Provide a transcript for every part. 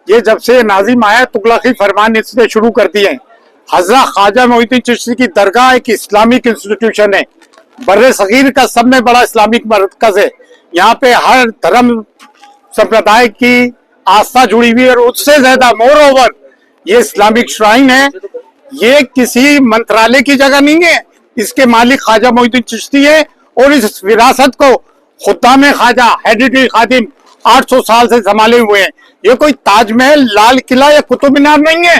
ये जब से नाजिम आया तुगलकी फरमान इसने शुरू कर दिए हैं। हज़रत ख्वाजा मोइनुद्दीन चिश्ती की दरगाह एक इस्लामिक इंस्टीट्यूशन है, बर्रे सगीर का सब में बड़ा इस्लामिक मरकज है। यहाँ पे हर धर्म संप्रदाय की आस्था जुड़ी हुई है और उससे ज्यादा मोर ओवर ये इस्लामिक श्राइन है। ये किसी मंत्रालय की जगह नहीं है, इसके मालिक ख्वाजा मोइनुद्दीन चिश्ती है और इस विरासत को खुद्दाम ख्वाजा हेरिटेज खादिम 800 साल से संभाले हुए हैं। ये कोई ताजमहल, लाल किला या कुतुब मीनार नहीं है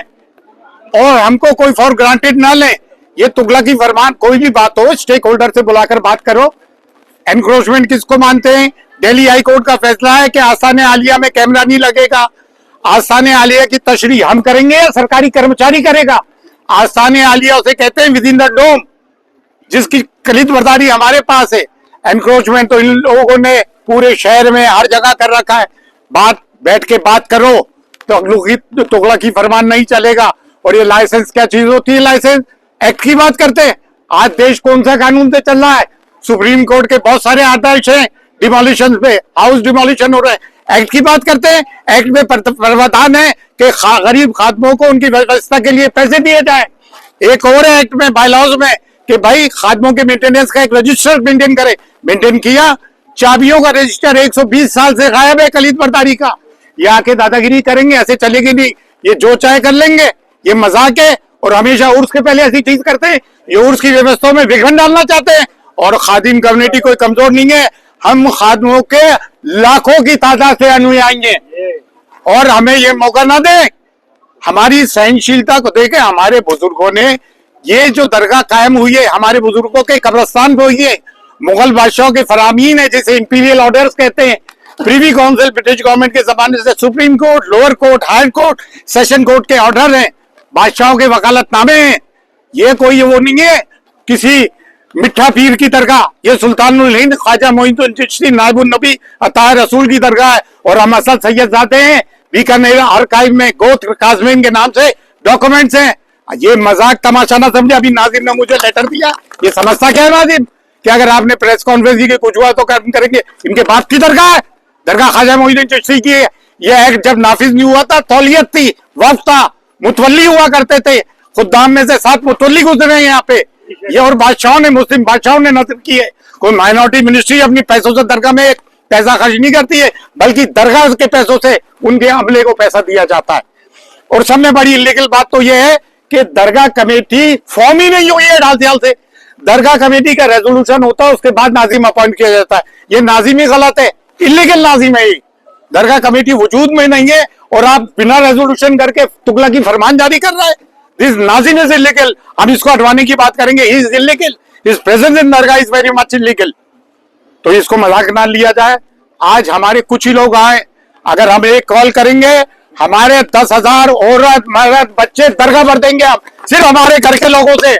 और हमको कोई फॉर ग्रांटेड ना ले। ये तुगलकी फरमान, कोई भी बात हो स्टेक होल्डर से बुलाकर बात करो। एनक्रोचमेंट किसको मानते हैं? दिल्ली हाई कोर्ट का फैसला है कि आस्थान आलिया में कैमरा नहीं लगेगा। आस्थान आलिया की तशरीह हम करेंगे या सरकारी कर्मचारी करेगा? आस्थान आलिया उसे कहते हैं विद इन द डोम, जिसकी खरीद बर्दारी हमारे पास है। एनक्रोचमेंट तो इन लोगों ने पूरे शहर में हर जगह कर रखा है। बात बैठ के बात करो तो तुगलकी फरमान नहीं चलेगा। और ये लाइसेंस क्या चीज होती है? लाइसेंस एक्ट की बात करते हैं। आज देश कौन सा कानून से चल रहा है? सुप्रीम कोर्ट के बहुत सारे आदेश हैं डिमोलिशन पे, हाउस डिमोलिशन हो रहे हैं। एक्ट की बात करते हैं, एक्ट में प्रावधान है कि गरीब खादमों को उनकी व्यवस्था के लिए पैसे दिए जाए। एक और एक्ट में बायलॉज में कि भाई खादमों के मेंटेनेंस का एक रजिस्टर मेंटेन करे। मेंटेन किया, चाबियों का रजिस्टर 120 साल से गायब है खरीद बर्दारी का। ये आके दादागिरी करेंगे, ऐसे चलेगी नहीं। ये जो चाहे कर लेंगे, ये मजाक है। और हमेशा उर्स के पहले ऐसी चीज करते हैं। ये उर्स की व्यवस्था में विघटन डालना चाहते हैं। और खादिम कम्युनिटी कोई कमजोर नहीं है, हम खादमों के लाखों की तादाद से अनुयायी हैं और हमें ये मौका ना दें। हमारी सहनशीलता को देखे हमारे बुजुर्गों ने ये जो दरगाह कायम हुई है, हमारे बुजुर्गों के कब्रिस्तान पे हुई है। मुगल बादशाहों के फरामीन है, जिसे इंपीरियल ऑर्डर्स कहते हैं। प्रीवी काउंसिल ब्रिटिश गवर्नमेंट के जमाने से supreme court, lower court, higher court, session court के ऑर्डर हैं, बादशाहों के वकालतनामे हैं। ये कोई वो नहीं है किसी मिठा पीर की दरगाह। ये सुल्तानुल हिंद ख्वाजा मोइनुद्दीन चिश्ती नायबुन नबी अता रसूल की दरगाह है। और हम असद सैयदजादे हैं, बीकानेर आर्काइव में गोत्र काज़मीन के नाम से डॉक्यूमेंट्स हैं। ये मजाक तमाशा ना समझे। अभी नाजिम ने मुझे लेटर दिया, ये समझता क्या है नाजिम कि अगर आपने प्रेस कॉन्फ्रेंस की कुछ हुआ तो करेंगे? इनके बाप की दरगाह है, दरगाह ख्वाजा मोइनुद्दीन चिश्ती की है। ये एक्ट जब नाफिज नहीं हुआ था, तौलियत थी, वफ था, मुतवल्ली हुआ करते थे। खुद्दाम में से 7 मुतवल्ली गुजरे हैं यहाँ पे। ये और बादशाहों ने, मुस्लिम बादशाहों ने नस्ब की है। कोई माइनॉरिटी मिनिस्ट्री अपनी पैसों से दरगाह में पैसा खर्च नहीं करती है, बल्कि दरगाह के पैसों से उनके अमले को पैसा दिया जाता है। और सबसे बड़ी इलीगल बात तो यह है कि दरगाह कमेटी फॉर्म ही नहीं हुई है 2.5 साल से। दरगाह कमेटी का रेजोल्यूशन होता है, उसके बाद नाजिम अपॉइंट किया जाता है। ये नाजिम ही गलत है, इलीगल नाजिम है। दरगाह कमेटी वजूद में नहीं है और आप बिना रेजोल्यूशन करके तुगलकी फरमान जारी कर रहा है। This Nazim is illegal. हम इसको हटवाने की बात करेंगे। He is illegal, his presence in Dargah is very much illegal. तो इसको मजाक ना लिया जाए। आज हमारे कुछ ही लोग आए, अगर हम एक कॉल करेंगे हमारे 10,000 औरत मर्द बच्चे दरगाह भर देंगे आप, सिर्फ हमारे घर के लोगों से,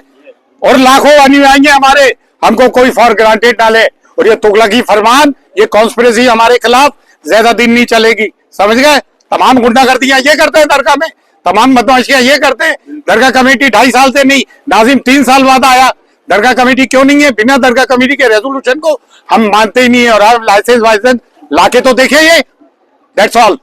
और लाखों अनुयायी हमारे। हमको कोई फॉर ग्रांटेड डाले। और ये तुगलकी फरमान, ये कॉन्स्पिरेसी हमारे खिलाफ ज्यादा दिन नहीं चलेगी, समझ गए? तमाम गुंडागर्दियां ये करते हैं दरगाह में, तमाम बदमाशियां ये करते हैं। दरगाह कमेटी 2.5 साल से नहीं, नाजिम 3 साल बाद आया। दरगाह कमेटी क्यों नहीं है? बिना दरगाह कमेटी के रेजोल्यूशन को हम मानते ही नहीं है। और आप लाइसेंस वाइसेंस लाके तो देखिए, ये दैट्स ऑल।